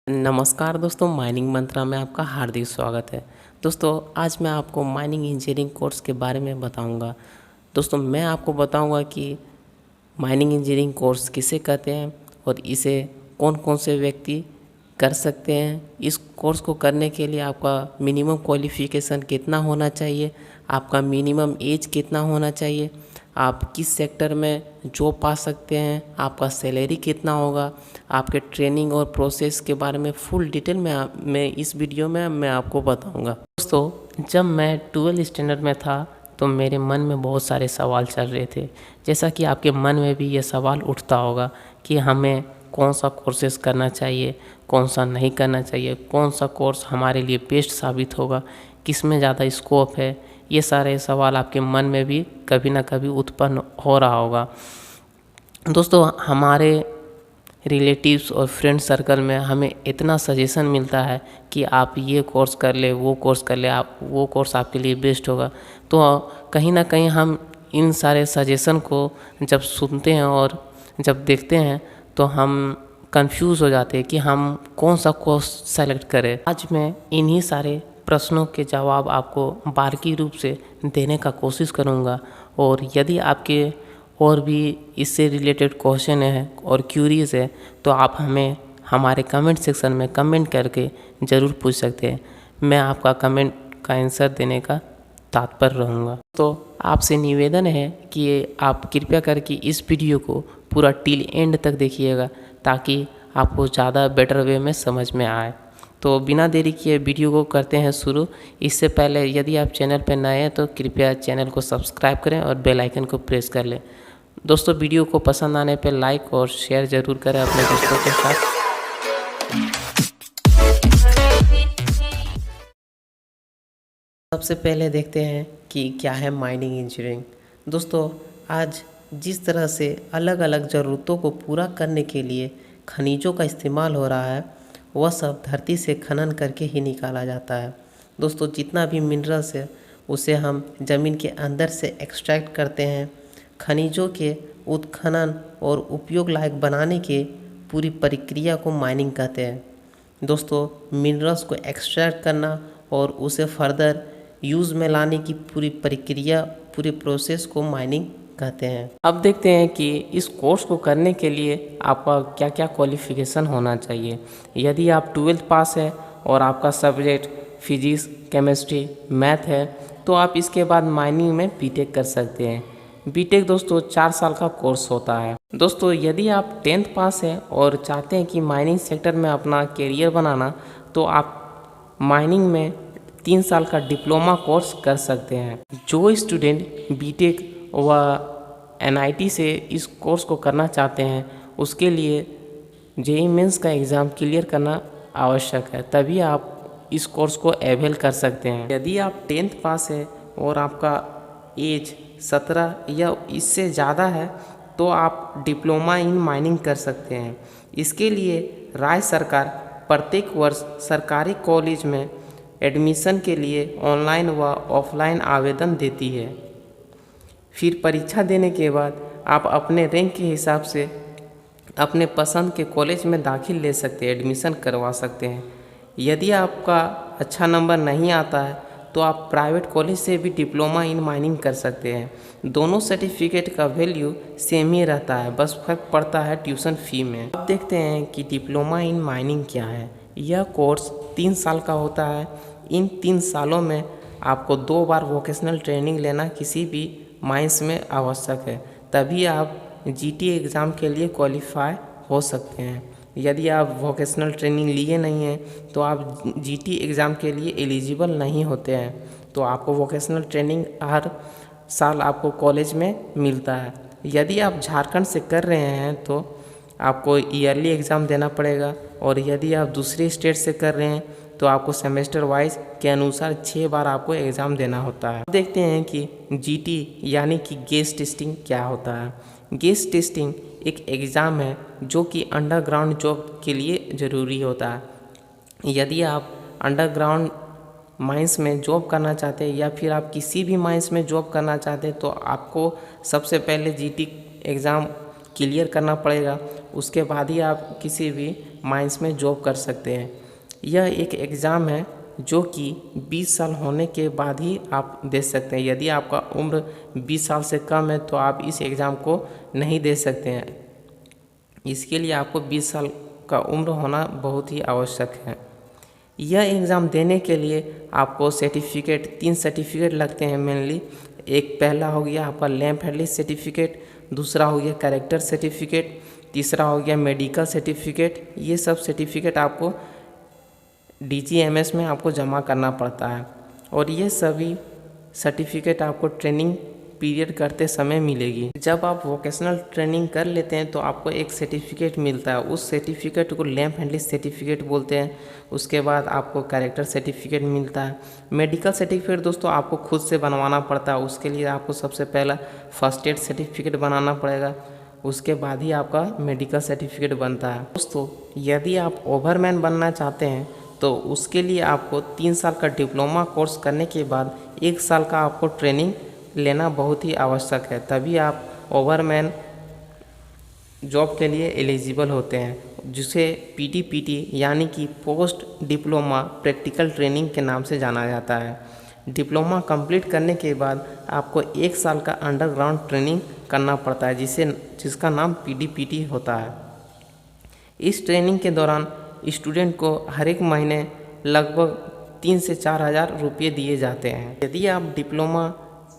नमस्कार दोस्तों, माइनिंग मंत्रा में आपका हार्दिक स्वागत है। दोस्तों, आज मैं आपको माइनिंग इंजीनियरिंग कोर्स के बारे में बताऊंगा। दोस्तों, मैं आपको बताऊंगा कि माइनिंग इंजीनियरिंग कोर्स किसे कहते हैं और इसे कौन कौन से व्यक्ति कर सकते हैं। इस कोर्स को करने के लिए आपका मिनिमम क्वालिफ़िकेशन कितना होना चाहिए, आपका मिनिमम एज कितना होना चाहिए, आप किस सेक्टर में जॉब पा सकते हैं, आपका सैलरी कितना होगा, आपके ट्रेनिंग और प्रोसेस के बारे में फुल डिटेल में मैं इस वीडियो में मैं आपको बताऊंगा। दोस्तों, जब मैं 12 स्टैंडर्ड में था तो मेरे मन में बहुत सारे सवाल चल रहे थे। जैसा कि आपके मन में भी ये सवाल उठता होगा कि हमें कौन सा कोर्सेज करना चाहिए, कौन सा नहीं करना चाहिए, कौन सा कोर्स हमारे लिए बेस्ट साबित होगा, किस में ज़्यादा स्कोप है। ये सारे सवाल आपके मन में भी कभी ना कभी उत्पन्न हो रहा होगा। दोस्तों, हमारे रिलेटिव्स और फ्रेंड सर्कल में हमें इतना सजेशन मिलता है कि आप ये कोर्स कर ले, वो कोर्स कर ले, आप वो कोर्स आपके लिए बेस्ट होगा। तो कहीं ना कहीं हम इन सारे सजेशन को जब सुनते हैं और जब देखते हैं तो हम कंफ्यूज हो जाते हैं कि हम कौन सा कोर्स सेलेक्ट करें। आज मैं इन्हीं सारे प्रश्नों के जवाब आपको बारीकी रूप से देने का कोशिश करूँगा। और यदि आपके और भी इससे रिलेटेड क्वेश्चन है और क्यूरीज है तो आप हमें हमारे कमेंट सेक्शन में कमेंट करके ज़रूर पूछ सकते हैं। मैं आपका कमेंट का आंसर देने का तत्पर रहूँगा। तो आपसे निवेदन है कि आप कृपया करके इस वीडियो को पूरा टिल एंड तक देखिएगा ताकि आपको ज़्यादा बेटर वे में समझ में आए। तो बिना देरी किए वीडियो को करते हैं शुरू। इससे पहले यदि आप चैनल पर नए हैं तो कृपया चैनल को सब्सक्राइब करें और बेल आइकन को प्रेस कर लें। दोस्तों, वीडियो को पसंद आने पर लाइक और शेयर ज़रूर करें अपने दोस्तों के साथ। सबसे पहले देखते हैं कि क्या है माइनिंग इंजीनियरिंग। दोस्तों, आज जिस तरह से अलग अलग ज़रूरतों को पूरा करने के लिए खनिजों का इस्तेमाल हो रहा है, वह सब धरती से खनन करके ही निकाला जाता है। दोस्तों, जितना भी मिनरल्स है उसे हम ज़मीन के अंदर से एक्सट्रैक्ट करते हैं। खनिजों के उत्खनन और उपयोग लायक बनाने के पूरी प्रक्रिया को माइनिंग कहते हैं। दोस्तों, मिनरल्स को एक्सट्रैक्ट करना और उसे फर्दर यूज़ में लाने की पूरी प्रक्रिया, पूरी प्रोसेस को माइनिंग कहते हैं। अब देखते हैं कि इस कोर्स को करने के लिए आपका क्या क्या क्वालिफ़िकेशन होना चाहिए। यदि आप 12th पास है और आपका सब्जेक्ट फिजिक्स, केमिस्ट्री, मैथ है तो आप इसके बाद माइनिंग में बीटेक कर सकते हैं। बीटेक दोस्तों 4 साल का कोर्स होता है। दोस्तों, यदि आप 10th पास हैं और चाहते हैं कि माइनिंग सेक्टर में अपना करियर बनाना तो आप माइनिंग में 3 साल का डिप्लोमा कोर्स कर सकते हैं। जो स्टूडेंट बीटेक व एनआईटी से इस कोर्स को करना चाहते हैं उसके लिए जेईई मेंस का एग्ज़ाम क्लियर करना आवश्यक है, तभी आप इस कोर्स को अवेल कर सकते हैं। यदि आप 10th पास है और आपका एज 17 या इससे ज़्यादा है तो आप डिप्लोमा इन माइनिंग कर सकते हैं। इसके लिए राज्य सरकार प्रत्येक वर्ष सरकारी कॉलेज में एडमिशन के लिए ऑनलाइन व ऑफलाइन आवेदन देती है। फिर परीक्षा देने के बाद आप अपने रैंक के हिसाब से अपने पसंद के कॉलेज में दाखिल ले सकते हैं, एडमिशन करवा सकते हैं। यदि आपका अच्छा नंबर नहीं आता है तो आप प्राइवेट कॉलेज से भी डिप्लोमा इन माइनिंग कर सकते हैं। दोनों सर्टिफिकेट का वैल्यू सेम ही रहता है, बस फर्क पड़ता है ट्यूशन फ़ी में। अब देखते हैं कि डिप्लोमा इन माइनिंग क्या है। यह कोर्स 3 साल का होता है। इन 3 सालों में आपको 2 बार वोकेशनल ट्रेनिंग लेना किसी भी माइंस में आवश्यक है, तभी आप जीटी एग्ज़ाम के लिए क्वालिफाई हो सकते हैं। यदि आप वोकेशनल ट्रेनिंग लिए नहीं हैं तो आप जीटी एग्ज़ाम के लिए एलिजिबल नहीं होते हैं। तो आपको वोकेशनल ट्रेनिंग हर साल आपको कॉलेज में मिलता है। यदि आप झारखंड से कर रहे हैं तो आपको ईयरली एग्ज़ाम देना पड़ेगा, और यदि आप दूसरे स्टेट से कर रहे हैं तो आपको सेमेस्टर वाइज के अनुसार 6 बार आपको एग्ज़ाम देना होता है। देखते हैं कि जीटी यानी कि गेस टेस्टिंग क्या होता है। गेस टेस्टिंग एक एग्ज़ाम है जो कि अंडरग्राउंड जॉब के लिए ज़रूरी होता है। यदि आप अंडरग्राउंड माइंस में जॉब करना चाहते हैं या फिर आप किसी भी माइंस में जॉब करना चाहते हैं तो आपको सबसे पहले जीटी एग्ज़ाम क्लियर करना पड़ेगा। उसके बाद ही आप किसी भी माइंस में जॉब कर सकते हैं। यह एक एग्ज़ाम है जो कि 20 साल होने के बाद ही आप दे सकते हैं। यदि आपका उम्र 20 साल से कम है तो आप इस एग्ज़ाम को नहीं दे सकते हैं। इसके लिए आपको 20 साल का उम्र होना बहुत ही आवश्यक है। यह एग्ज़ाम देने के लिए आपको सर्टिफिकेट 3 सर्टिफिकेट लगते हैं मेनली। एक पहला हो गया आपका लैंप हैंडलिंग सर्टिफिकेट, दूसरा हो गया कैरेक्टर सर्टिफिकेट, तीसरा हो गया मेडिकल सर्टिफिकेट। ये सब सर्टिफिकेट आपको DGMS में आपको जमा करना पड़ता है और ये सभी सर्टिफिकेट आपको ट्रेनिंग पीरियड करते समय मिलेगी। जब आप वोकेशनल ट्रेनिंग कर लेते हैं तो आपको एक सर्टिफिकेट मिलता है। उस सर्टिफिकेट को लैंप हैंडलिंग सर्टिफिकेट बोलते हैं। उसके बाद आपको कैरेक्टर सर्टिफिकेट मिलता है। मेडिकल सर्टिफिकेट दोस्तों आपको खुद से बनवाना पड़ता है। उसके लिए आपको सबसे पहला फर्स्ट एड सर्टिफिकेट बनाना पड़ेगा, उसके बाद ही आपका मेडिकल सर्टिफिकेट बनता है। दोस्तों यदि आप ओवरमैन बनना चाहते हैं तो उसके लिए आपको 3 साल का डिप्लोमा कोर्स करने के बाद 1 साल का आपको ट्रेनिंग लेना बहुत ही आवश्यक है, तभी आप ओवरमैन जॉब के लिए एलिजिबल होते हैं, जिसे PDPT यानी कि पोस्ट डिप्लोमा प्रैक्टिकल ट्रेनिंग के नाम से जाना जाता है। डिप्लोमा कंप्लीट करने के बाद आपको 1 साल का अंडरग्राउंड ट्रेनिंग करना पड़ता है जिसका नाम PDPT होता है। इस ट्रेनिंग के दौरान स्टूडेंट को हर एक महीने लगभग 3 से 4 हज़ार रुपये दिए जाते हैं। यदि आप डिप्लोमा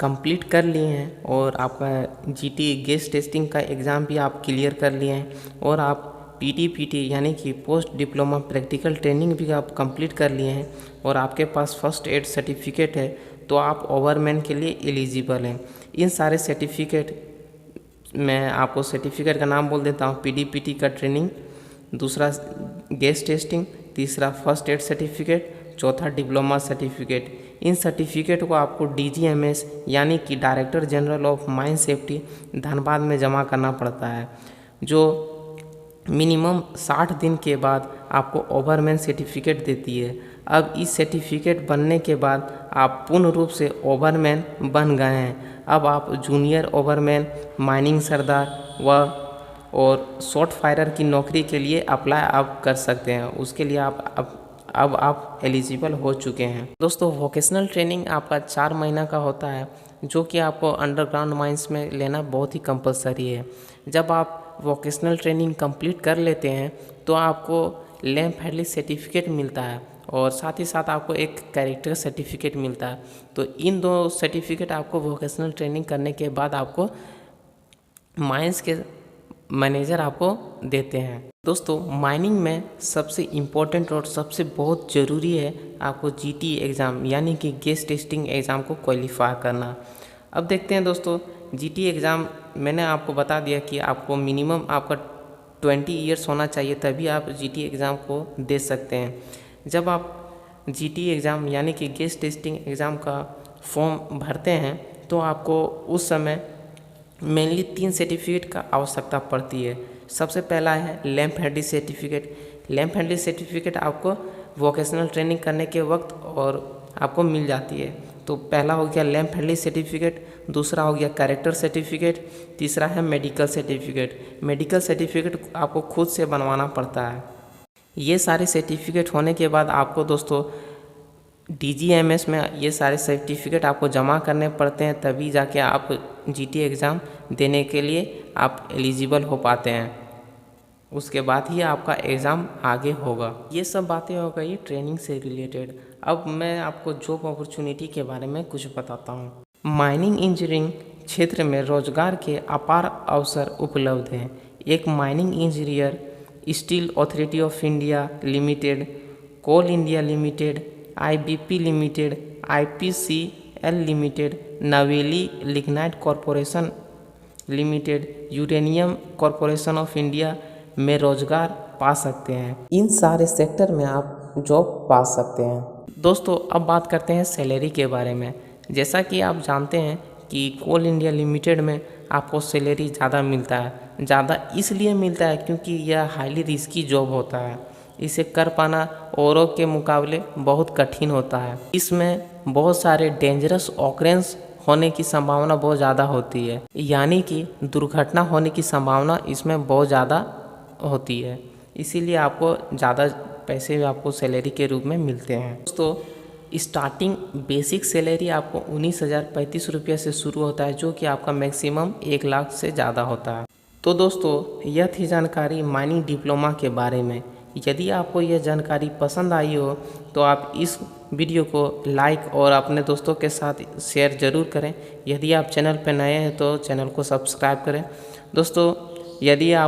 कंप्लीट कर लिए हैं और आपका GT गेस्ट टेस्टिंग का एग्ज़ाम भी आप क्लियर कर लिए हैं और आप PDPT यानी कि पोस्ट डिप्लोमा प्रैक्टिकल ट्रेनिंग भी आप कंप्लीट कर लिए हैं और आपके पास फर्स्ट एड सर्टिफिकेट है तो आप ओवरमैन के लिए एलिजिबल हैं। इन सारे सर्टिफिकेट मैं आपको सर्टिफिकेट का नाम बोल देता हूँ। PDPT का ट्रेनिंग, दूसरा गेस्ट टेस्टिंग, तीसरा फर्स्ट एड सर्टिफिकेट, चौथा डिप्लोमा सर्टिफिकेट। इन सर्टिफिकेट को आपको DGMS यानी कि director general of mine safety Dhanbad में जमा करना पड़ता है, जो मिनिमम 60 दिन के बाद आपको ओवरमैन सर्टिफिकेट देती है। अब इस सर्टिफिकेट बनने के बाद आप पूर्ण रूप से ओवरमैन बन गए हैं। अब आप जूनियर ओवरमैन, माइनिंग सरदार और शॉर्ट फायरर की नौकरी के लिए अप्लाई आप कर सकते हैं। उसके लिए अब आप एलिजिबल हो चुके हैं। दोस्तों वोकेशनल ट्रेनिंग आपका 4 महीना का होता है, जो कि आपको अंडरग्राउंड माइंस में लेना बहुत ही कंपलसरी है। जब आप वोकेशनल ट्रेनिंग कंप्लीट कर लेते हैं तो आपको लैंप हैंडलिंग सर्टिफिकेट मिलता है और साथ ही साथ आपको एक कैरेक्टर सर्टिफिकेट मिलता है। तो इन 2 सर्टिफिकेट आपको वोकेशनल ट्रेनिंग करने के बाद आपको माइंस के मैनेजर आपको देते हैं। दोस्तों माइनिंग में सबसे इम्पोर्टेंट और सबसे बहुत ज़रूरी है आपको GT एग्ज़ाम यानी कि गेस्ट टेस्टिंग एग्ज़ाम को क्वालिफाई करना। अब देखते हैं दोस्तों GT एग्ज़ाम मैंने आपको बता दिया कि आपको मिनिमम आपका 20 ईयर्स होना चाहिए, तभी आप GT एग्ज़ाम को दे सकते हैं। जब आप GT एग्ज़ाम यानी कि गेस्ट टेस्टिंग एग्ज़ाम का फॉर्म भरते हैं तो आपको उस समय मेनली 3 सर्टिफिकेट का आवश्यकता पड़ती है। सबसे पहला है lamp handling certificate. Lamp handling certificate आपको वोकेशनल ट्रेनिंग करने के वक्त और आपको मिल जाती है। तो पहला हो गया लैंप हैंडलिंग सर्टिफिकेट, दूसरा हो गया कैरेक्टर सर्टिफिकेट, तीसरा है मेडिकल सर्टिफिकेट। मेडिकल सर्टिफिकेट आपको खुद से बनवाना पड़ता है। ये सारे सर्टिफिकेट होने के बाद आपको दोस्तों DGMS में ये सारे सर्टिफिकेट आपको जमा करने पड़ते हैं, तभी जाके आप GT एग्ज़ाम देने के लिए आप एलिजिबल हो पाते हैं। उसके बाद ही आपका एग्ज़ाम आगे होगा। ये सब बातें हो गई ट्रेनिंग से रिलेटेड। अब मैं आपको जॉब अपॉर्चुनिटी के बारे में कुछ बताता हूँ। माइनिंग इंजीनियरिंग क्षेत्र में रोजगार के अपार अवसर उपलब्ध हैं। एक mining engineer steel authority of India limited, coal India limited, IBP limited, IPCL limited, Neyveli lignite corporation limited, uranium corporation of India में रोजगार पा सकते हैं। इन सारे सेक्टर में आप जॉब पा सकते हैं। दोस्तों अब बात करते हैं सैलरी के बारे में। जैसा कि आप जानते हैं कि कोल इंडिया लिमिटेड में आपको सैलरी ज़्यादा मिलता है। ज़्यादा इसलिए मिलता है क्योंकि यह हाईली रिस्की जॉब होता है। इसे कर पाना औरों के मुकाबले बहुत कठिन होता है। इसमें बहुत सारे डेंजरस ऑकरेंस होने की संभावना बहुत ज़्यादा होती है, यानी कि दुर्घटना होने की संभावना इसमें बहुत ज़्यादा होती है। इसीलिए आपको ज़्यादा पैसे आपको सैलरी के रूप में मिलते हैं। दोस्तों स्टार्टिंग बेसिक सैलरी आपको 19,035 रुपये से शुरू होता है, जो कि आपका मैक्सिमम 1 लाख से ज़्यादा होता है। तो दोस्तों यह थी जानकारी माइनिंग डिप्लोमा के बारे में। यदि आपको यह जानकारी पसंद आई हो तो आप इस वीडियो को लाइक और अपने दोस्तों के साथ शेयर ज़रूर करें। यदि आप चैनल पर नए हैं तो चैनल को सब्सक्राइब करें। दोस्तों यदि आप